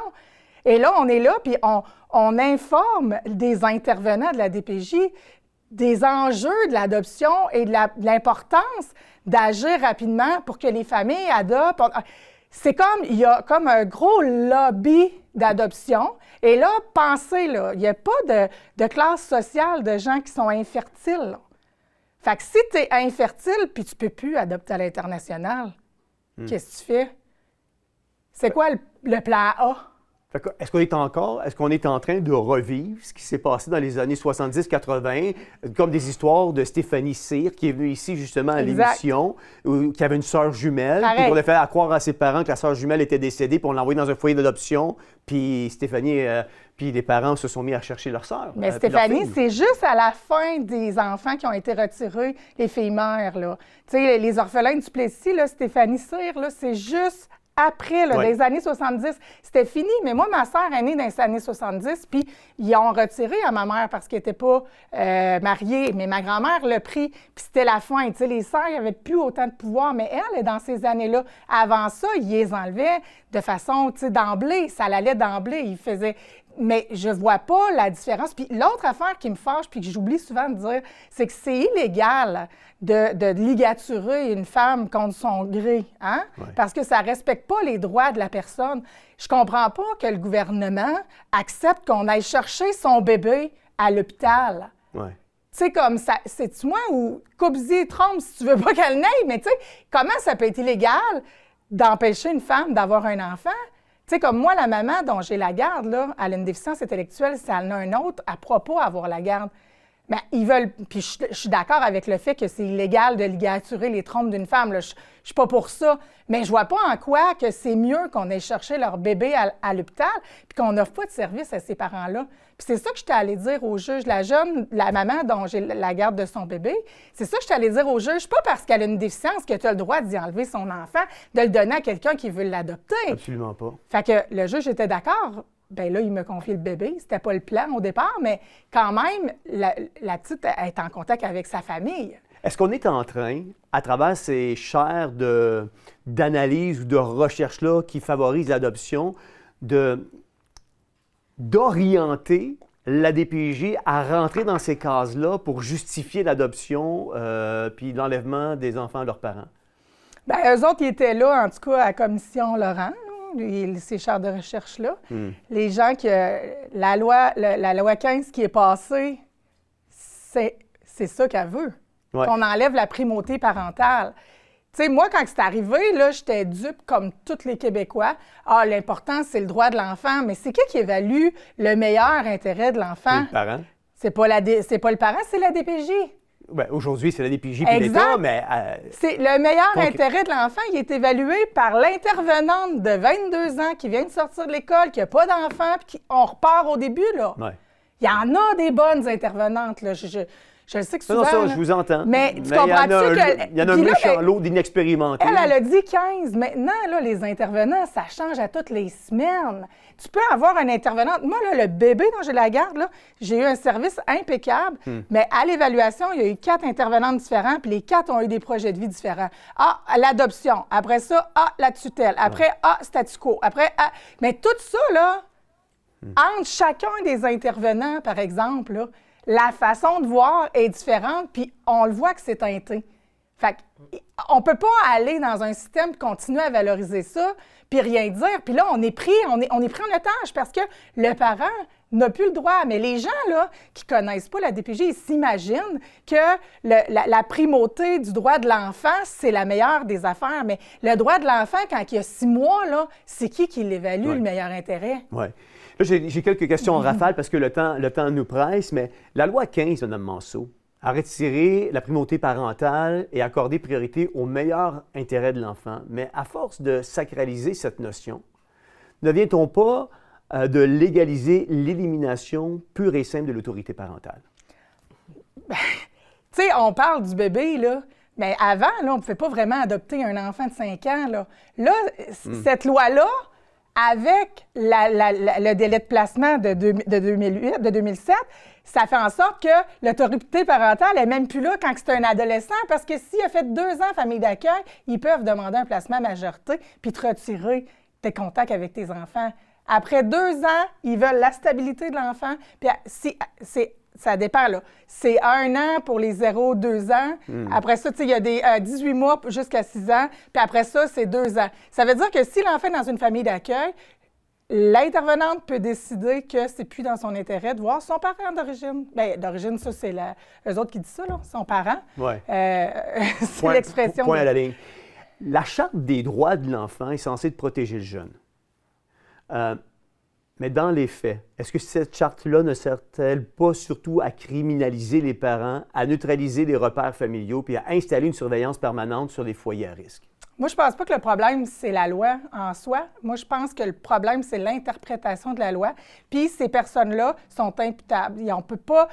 Et là, on est là, puis on informe des intervenants de la DPJ des enjeux de l'adoption et de l'importance d'agir rapidement pour que les familles adoptent. C'est comme, il y a comme un gros lobby d'adoption. Et là, pensez, là, il n'y a pas de classe sociale de gens qui sont infertiles. Là. Fait que si tu es infertile puis tu ne peux plus adopter à l'international, qu'est-ce que tu fais? C'est quoi le plan A? Est-ce qu'on est en train de revivre ce qui s'est passé dans les années 70-80, comme des histoires de Stéphanie Cyr, qui est venue ici justement à l'émission, qui avait une sœur jumelle, puis on a fait croire à ses parents que la sœur jumelle était décédée, puis on l'a envoyée dans un foyer d'adoption, puis Stéphanie, puis les parents se sont mis à chercher leur sœur. Mais Stéphanie, c'est juste à la fin des enfants qui ont été retirés, les filles-mères, là. Tu sais, les orphelins du Plessis, là, Stéphanie Cyr, là, c'est juste après, là, dans les années 70, c'était fini. Mais moi, ma sœur est née dans les années 70, puis ils ont retiré à ma mère parce qu'elle n'était pas mariée. Mais ma grand-mère l'a pris, puis c'était la fin. Tu sais, les sœurs, il n'y avait plus autant de pouvoir. Mais elle, dans ces années-là, avant ça, ils les enlevaient de façon, tu sais, d'emblée. Ça allait d'emblée. Ils faisaient... Mais je ne vois pas la différence. Puis l'autre affaire qui me fâche, puis que j'oublie souvent de dire, c'est que c'est illégal de ligaturer une femme contre son gré, hein? Ouais. Parce que ça ne respecte pas les droits de la personne. Je comprends pas que le gouvernement accepte qu'on aille chercher son bébé à l'hôpital. Ouais. Tu sais, comme ça, c'est-tu moi ou coupe-y, trompe si tu veux pas qu'elle naisse, mais tu sais, comment ça peut être illégal d'empêcher une femme d'avoir un enfant? Tu sais, comme moi, la maman dont j'ai la garde, là, elle a une déficience intellectuelle, si elle en a un autre, elle ne pourra pas avoir la garde. Mais ils veulent, puis je suis d'accord avec le fait que c'est illégal de ligaturer les trompes d'une femme, là. Je ne suis pas pour ça, mais je vois pas en quoi que c'est mieux qu'on aille chercher leur bébé à l'hôpital puis qu'on n'offre pas de service à ces parents-là. Puis c'est ça que j'étais allée dire au juge. La maman dont j'ai la garde de son bébé, c'est ça que j'étais allée dire au juge. Pas parce qu'elle a une déficience que tu as le droit d'y enlever son enfant, de le donner à quelqu'un qui veut l'adopter. Absolument pas. Fait que le juge était d'accord. Bien là, il me confiait le bébé. C'était pas le plan au départ, mais quand même, la petite est en contact avec sa famille. Est-ce qu'on est en train, à travers ces chaires d'analyse ou de recherche-là qui favorisent l'adoption, d'orienter la DPJ à rentrer dans ces cases-là pour justifier l'adoption puis l'enlèvement des enfants à leurs parents? Bien, eux autres, ils étaient là, en tout cas, à la commission Laurent, ces chaires de recherche-là. Les gens la loi 15 qui est passée, c'est ça qu'elle veut. Ouais. Qu'on enlève la primauté parentale. Tu sais, moi, quand c'est arrivé, là, j'étais dupe comme tous les Québécois. Ah, l'important, c'est le droit de l'enfant. Mais c'est qui évalue le meilleur intérêt de l'enfant? Les parents. C'est pas le parent, c'est la DPJ. Bien, aujourd'hui, c'est la DPJ et l'État, mais... C'est le meilleur intérêt de l'enfant. Il est évalué par l'intervenante de 22 ans qui vient de sortir de l'école, qui n'a pas d'enfant, puis on repart au début, là. Ouais. Il y en a des bonnes intervenantes, là. Je sais que Non, souvent... ça, je vous entends. Mais tu il y en a comprends-tu il y en a un Puis là, méchant lot d'inexpérimentés. Elle a dit 15. Maintenant, là, les intervenants, ça change à toutes les semaines. Tu peux avoir un intervenant. Moi, là, le bébé dont j'ai la garde, là, j'ai eu un service impeccable, mais à l'évaluation, il y a eu 4 intervenants différents, puis les 4 ont eu des projets de vie différents. Ah, l'adoption. Après ça, la tutelle. Après, statu quo. Après, mais tout ça, là, entre chacun des intervenants, par exemple, là, la façon de voir est différente, puis on le voit que c'est teinté. Fait qu'on ne peut pas aller dans un système et continuer à valoriser ça, puis rien dire. Puis là, on est pris en otage parce que le parent n'a plus le droit. Mais les gens là, qui ne connaissent pas la DPJ, ils s'imaginent que la primauté du droit de l'enfant, c'est la meilleure des affaires. Mais le droit de l'enfant, quand il y a 6 mois, là, c'est qui l'évalue, le meilleur intérêt? Oui. Là, j'ai quelques questions en rafale parce que le temps nous presse, mais la loi 15, Mme Manceau, a retiré la primauté parentale et accordé priorité au meilleur intérêt de l'enfant. Mais à force de sacraliser cette notion, ne vient-on pas de légaliser l'élimination pure et simple de l'autorité parentale? Tu sais, on parle du bébé, là, mais avant, là, on ne pouvait pas vraiment adopter un enfant de 5 ans. Là cette loi-là, avec le délai de placement de 2007, ça fait en sorte que l'autorité parentale n'est même plus là quand c'est un adolescent, parce que s'il a fait 2 ans famille d'accueil, ils peuvent demander un placement à majorité puis te retirer tes contacts avec tes enfants. Après 2 ans, ils veulent la stabilité de l'enfant. Puis ça dépend, là. C'est 1 an pour les 0-2 ans. Après ça, il y a des 18 mois jusqu'à 6 ans. Puis après ça, c'est 2 ans. Ça veut dire que si l'enfant est dans une famille d'accueil, l'intervenante peut décider que c'est plus dans son intérêt de voir son parent d'origine. Bien, d'origine, ça, c'est eux autres qui disent ça, là, son parent. Oui. C'est l'expression. Point à la ligne. La Charte des droits de l'enfant est censée protéger le jeune. Mais dans les faits, est-ce que cette charte-là ne sert-elle pas surtout à criminaliser les parents, à neutraliser les repères familiaux, puis à installer une surveillance permanente sur les foyers à risque? Moi, je pense pas que le problème, c'est la loi en soi. Moi, je pense que le problème, c'est l'interprétation de la loi. Puis ces personnes-là sont imputables. Et on peut pas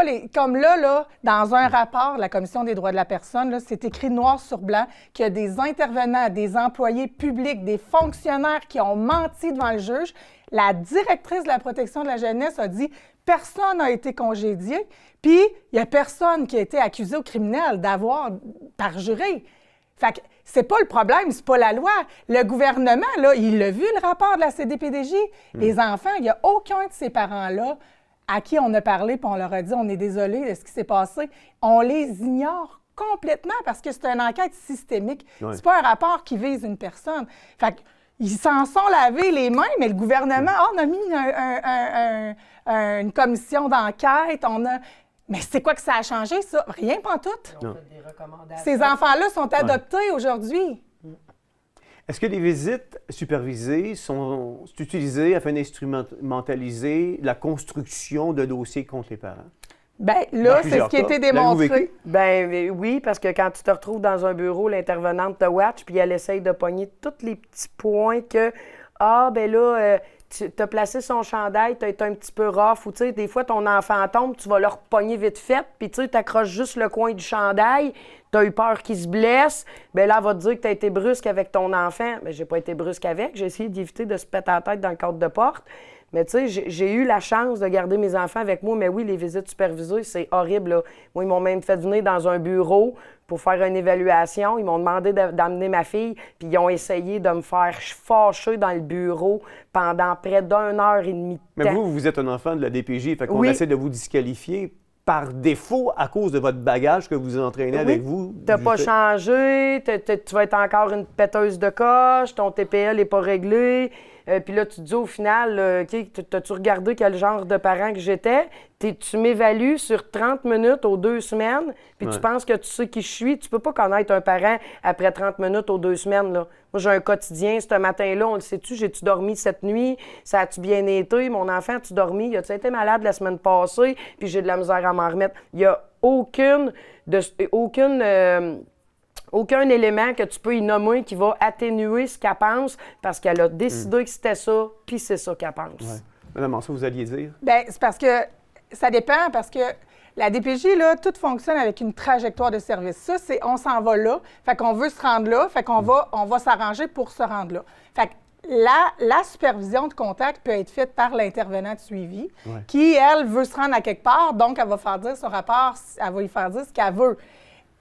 les... Comme là, dans un rapport de la Commission des droits de la personne, là, c'est écrit noir sur blanc qu'il y a des intervenants, des employés publics, des fonctionnaires qui ont menti devant le juge. La directrice de la protection de la jeunesse a dit « Personne n'a été congédié. » Puis, il n'y a personne qui a été accusé au criminel d'avoir parjuré. Fait que c'est pas le problème, c'est pas la loi. Le gouvernement, là, il a vu le rapport de la CDPDJ. Les enfants, il n'y a aucun de ces parents-là à qui on a parlé puis on leur a dit on est désolé de ce qui s'est passé. On les ignore complètement parce que c'est une enquête systémique. Ouais. C'est pas un rapport qui vise une personne. Fait que, ils s'en sont lavés les mains, mais le gouvernement, on a mis une commission d'enquête, Mais c'est quoi que ça a changé, ça? Rien pantoute. On fait des recommandations. Ces enfants-là sont adoptés aujourd'hui. Est-ce que les visites supervisées sont utilisées afin d'instrumentaliser la construction de dossiers contre les parents? Bien, là, c'est ce qui a été démontré. Bien, oui, parce que quand tu te retrouves dans un bureau, l'intervenante te watch, puis elle essaye de pogner tous les petits points que, tu as placé son chandail, tu as été un petit peu rough, ou tu sais, des fois, ton enfant tombe, tu vas le repogner vite fait, puis tu sais, tu accroches juste le coin du chandail, tu as eu peur qu'il se blesse, bien là, elle va te dire que tu as été brusque avec ton enfant. Bien, j'ai pas été brusque avec, j'ai essayé d'éviter de se péter la tête dans le cadre de porte. Mais tu sais, j'ai eu la chance de garder mes enfants avec moi. Mais oui, les visites supervisées, c'est horrible, là. Moi, ils m'ont même fait venir dans un bureau pour faire une évaluation. Ils m'ont demandé d'amener ma fille, puis ils ont essayé de me faire fâcher dans le bureau pendant près d'1 heure et demie de temps. Mais vous êtes un enfant de la DPJ, fait qu'on essaie de vous disqualifier par défaut à cause de votre bagage que vous entraînez avec vous. T'as pas changé, tu vas être encore une péteuse de coche, ton TPL n'est pas réglé. Puis là, tu te dis au final, t'as-tu regardé quel genre de parent que j'étais? Tu m'évalues sur 30 minutes aux 2 semaines, puis tu penses que tu sais qui je suis. Tu peux pas connaître un parent après 30 minutes aux 2 semaines, là. Moi, j'ai un quotidien. Ce matin-là, on le sait-tu, j'ai-tu dormi cette nuit? Ça a-tu bien été? Mon enfant, as-tu dormi? As-tu été malade la semaine passée? Puis j'ai de la misère à m'en remettre. Il n'y a aucun élément que tu peux y nommer qui va atténuer ce qu'elle pense parce qu'elle a décidé que c'était ça, puis c'est ça qu'elle pense. Ouais. Madame Manceau, vous alliez dire? Bien, c'est parce que ça dépend, parce que La DPJ, là, tout fonctionne avec une trajectoire de service. Ça, c'est on s'en va là, fait qu'on veut se rendre là, fait qu'on on va s'arranger pour se rendre là. Fait que la supervision de contact peut être faite par l'intervenant de suivi qui, elle, veut se rendre à quelque part, donc elle va faire dire son rapport, elle va lui faire dire ce qu'elle veut.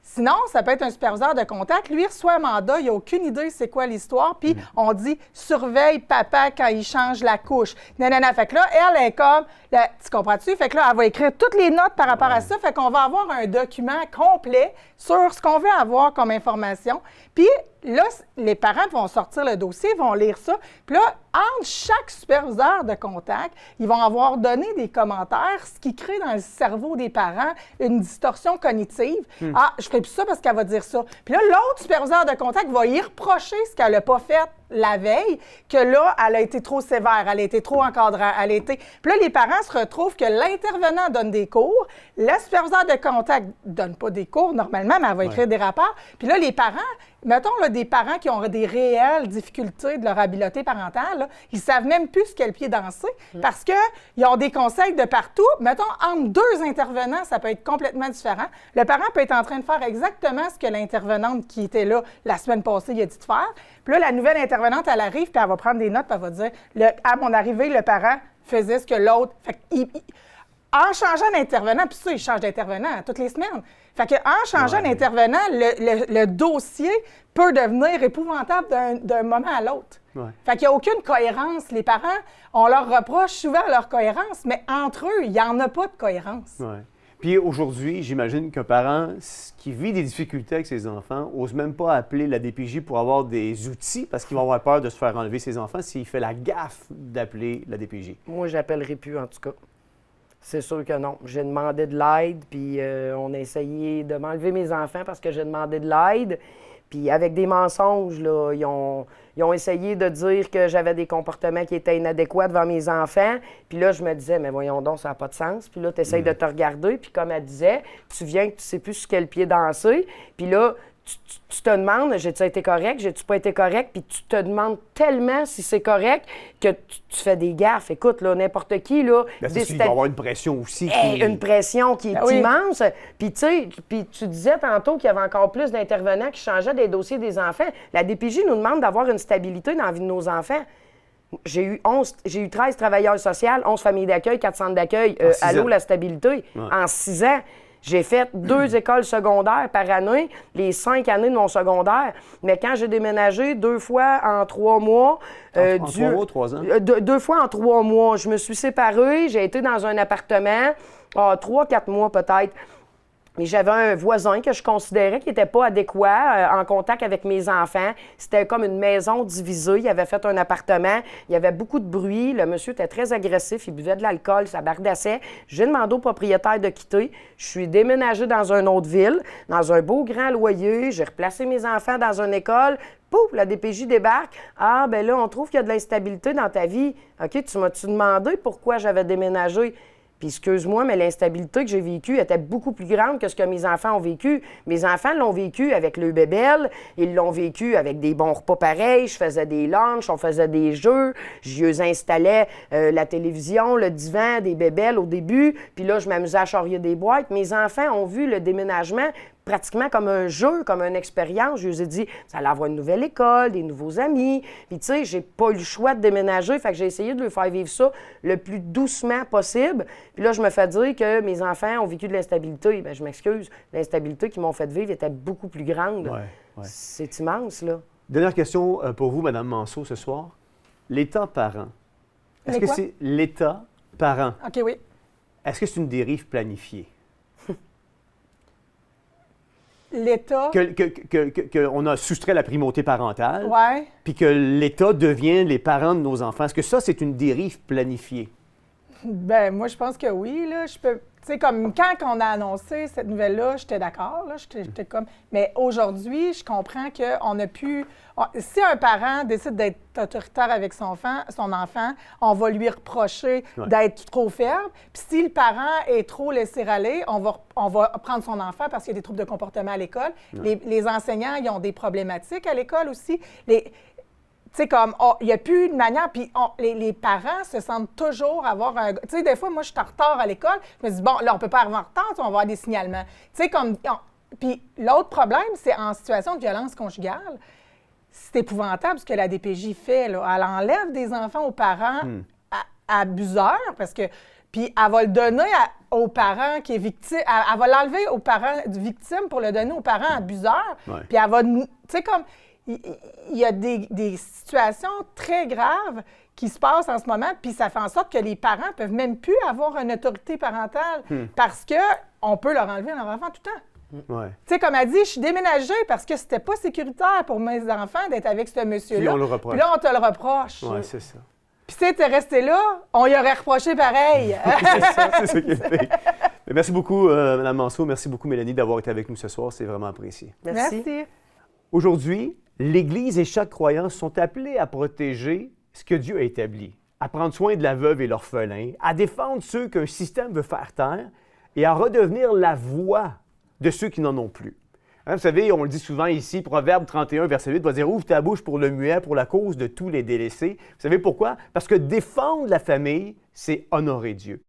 Sinon, ça peut être un superviseur de contact. Lui, il reçoit un mandat, il n'a aucune idée c'est quoi l'histoire, puis on dit « surveille papa quand il change la couche ». Nanana. Fait que là, elle est comme, tu comprends-tu? Fait que là, elle va écrire toutes les notes par rapport à ça, fait qu'on va avoir un document complet sur ce qu'on veut avoir comme information. Puis là, les parents vont sortir le dossier, vont lire ça. Puis là, entre chaque superviseur de contact, ils vont avoir donné des commentaires, ce qui crée dans le cerveau des parents une distorsion cognitive. Ah, je ferai plus ça parce qu'elle va dire ça. Puis là, l'autre superviseur de contact va y reprocher ce qu'elle n'a pas fait la veille, que là, elle a été trop sévère, elle a été trop encadrante, elle a été... Puis là, les parents se retrouvent que l'intervenant donne des cours, le superviseur de contact ne donne pas des cours normalement, mais elle va écrire des rapports. Puis là, les parents, mettons là, des parents qui ont des réelles difficultés de leur habileté parentale, là, ils ne savent même plus ce qu'est le pied dansé parce qu'ils ont des conseils de partout. Mettons, entre deux intervenants, ça peut être complètement différent. Le parent peut être en train de faire exactement ce que l'intervenante qui était là la semaine passée il a dit de faire. Puis là, la nouvelle intervenante, elle arrive, puis elle va prendre des notes, puis elle va dire à mon arrivée, le parent faisait ce que l'autre. Fait en changeant d'intervenant, puis ça, il change d'intervenant toutes les semaines. Fait qu'en changeant d'intervenant, le dossier peut devenir épouvantable d'un moment à l'autre. Fait qu'il n'y a aucune cohérence. Les parents, on leur reproche souvent leur cohérence, mais entre eux, il n'y en a pas de cohérence. Puis aujourd'hui, j'imagine qu'un parent qui vit des difficultés avec ses enfants n'ose même pas appeler la DPJ pour avoir des outils parce qu'il va avoir peur de se faire enlever ses enfants s'il fait la gaffe d'appeler la DPJ. Moi, je n'appellerai plus, en tout cas. C'est sûr que non. J'ai demandé de l'aide, puis on a essayé de m'enlever mes enfants parce que j'ai demandé de l'aide. Puis avec des mensonges, là, ils ont essayé de dire que j'avais des comportements qui étaient inadéquats devant mes enfants. Puis là, je me disais, mais voyons donc, ça n'a pas de sens. Puis là, tu essayes de te regarder. Puis comme elle disait, tu viens que tu sais plus sur quel pied danser. Puis là, tu te demandes, j'ai-tu été correct, j'ai-tu pas été correct, puis tu te demandes tellement si c'est correct que tu fais des gaffes. Écoute, là, n'importe qui, là... Bien, il doit y avoir une pression aussi. Une pression qui est immense. Puis tu sais, tu disais tantôt qu'il y avait encore plus d'intervenants qui changeaient des dossiers des enfants. La DPJ nous demande d'avoir une stabilité dans la vie de nos enfants. J'ai eu 13 travailleurs sociaux, 11 familles d'accueil, 4 centres d'accueil. Allô, la stabilité, en 6 ans. J'ai fait 2 écoles secondaires par année, les 5 années de mon secondaire. Mais quand j'ai déménagé 2 fois en 3 mois... En 3 mois, 3 ans? 2 fois en 3 mois. Je me suis séparée, j'ai été dans un appartement, 3-4 mois peut-être. Mais j'avais un voisin que je considérais qui n'était pas adéquat en contact avec mes enfants. C'était comme une maison divisée. Il avait fait un appartement. Il y avait beaucoup de bruit. Le monsieur était très agressif. Il buvait de l'alcool. Ça bardassait. J'ai demandé au propriétaire de quitter. Je suis déménagée dans une autre ville, dans un beau grand loyer. J'ai replacé mes enfants dans une école. Pouf, la DPJ débarque. Ah, ben là, on trouve qu'il y a de l'instabilité dans ta vie. OK, tu m'as-tu demandé pourquoi j'avais déménagé? Puis excuse-moi, mais l'instabilité que j'ai vécue était beaucoup plus grande que ce que mes enfants ont vécu. Mes enfants l'ont vécu avec le bébel, ils l'ont vécu avec des bons repas pareils, je faisais des lunchs, on faisait des jeux, je installais la télévision, le divan, des bébelles au début, puis là, je m'amusais à charrier des boîtes. Mes enfants ont vu le déménagement pratiquement comme un jeu, comme une expérience. Je lui ai dit, ça allait avoir une nouvelle école, des nouveaux amis. Puis, tu sais, j'ai pas eu le choix de déménager. Fait que j'ai essayé de lui faire vivre ça le plus doucement possible. Puis là, je me fais dire que mes enfants ont vécu de l'instabilité. Bien, je m'excuse. L'instabilité qu'ils m'ont fait vivre était beaucoup plus grande. C'est immense, là. Dernière question pour vous, Mme Manceau, ce soir. L'État parent. Est-ce que c'est l'État parent? OK, oui. Est-ce que c'est une dérive planifiée? L'État... Qu'on a soustrait la primauté parentale, ouais. Puis que l'État devient les parents de nos enfants. Est-ce que ça, c'est une dérive planifiée? Bien, moi, je pense que oui. Là. Je peux... Tu sais, comme quand on a annoncé cette nouvelle-là, j'étais d'accord. J'étais comme... Mais aujourd'hui, je comprends qu'on a pu... Si un parent décide d'être autoritaire avec son enfant, on va lui reprocher d'être trop ferme. Puis si le parent est trop laisser-aller, on va prendre son enfant parce qu'il y a des troubles de comportement à l'école. Les enseignants, ils ont des problématiques à l'école aussi. Tu sais, comme, il n'y a plus de manière. Puis les parents se sentent toujours avoir un. Tu sais, des fois, moi, je suis en retard à l'école. Je me dis, bon, là, on ne peut pas arriver en retard, on va avoir des signalements. Tu sais, comme. Puis l'autre problème, c'est en situation de violence conjugale. C'est épouvantable ce que la DPJ fait, là. Elle enlève des enfants aux parents abuseurs, parce que. Puis elle va le donner aux parents qui est victime. Elle va l'enlever aux parents victimes pour le donner aux parents abuseurs. Ouais. Puis elle va. Tu sais, comme. Il y a des situations très graves qui se passent en ce moment, puis ça fait en sorte que les parents peuvent même plus avoir une autorité parentale parce qu'on peut leur enlever leur enfant tout le temps. Ouais. Tu sais, comme elle dit, je suis déménagée parce que c'était pas sécuritaire pour mes enfants d'être avec ce monsieur-là. Puis on le reproche. Puis là, on te le reproche. Oui, c'est ça. Puis si t'es resté là, on y aurait reproché pareil. c'est ça qui est fait. Mais merci beaucoup, Mme Manceau. Merci beaucoup, Mélanie, d'avoir été avec nous ce soir. C'est vraiment apprécié. Merci. Aujourd'hui, l'Église et chaque croyant sont appelés à protéger ce que Dieu a établi, à prendre soin de la veuve et l'orphelin, à défendre ceux qu'un système veut faire taire et à redevenir la voix de ceux qui n'en ont plus. Hein, vous savez, on le dit souvent ici, Proverbe 31, verset 8, va dire « Ouvre ta bouche pour le muet, pour la cause de tous les délaissés. » Vous savez pourquoi? Parce que défendre la famille, c'est honorer Dieu.